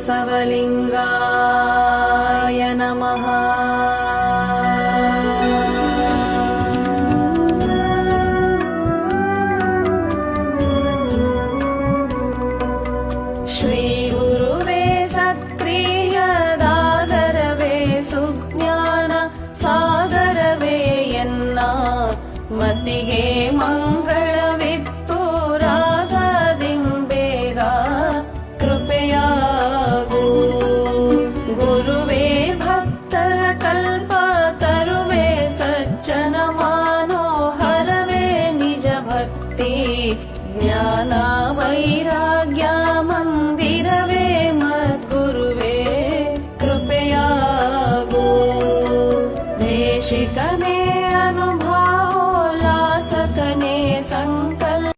बसवलिङ्गाय नमः। श्रीगुरुवे सत्क्रियदादरवे सुज्ञान सागरवे ಎನ್ನ ಮತಿಗೆ ಮಂಗಳವಿತ್ತು ರಾಗದಿಂಬೇಗ ಕೃಪೆಯಾಗು ಗುರುವೇ ಭಕ್ತರ ಕಲ್ಪ ತರುವೆ ಸಜ್ಜನ ಮನೋಹರವೇ ನಿಜ ಭಕ್ತಿ ಜ್ಞಾನ ವೈರಾಗ್ಯ ಮಂದಿರವೇ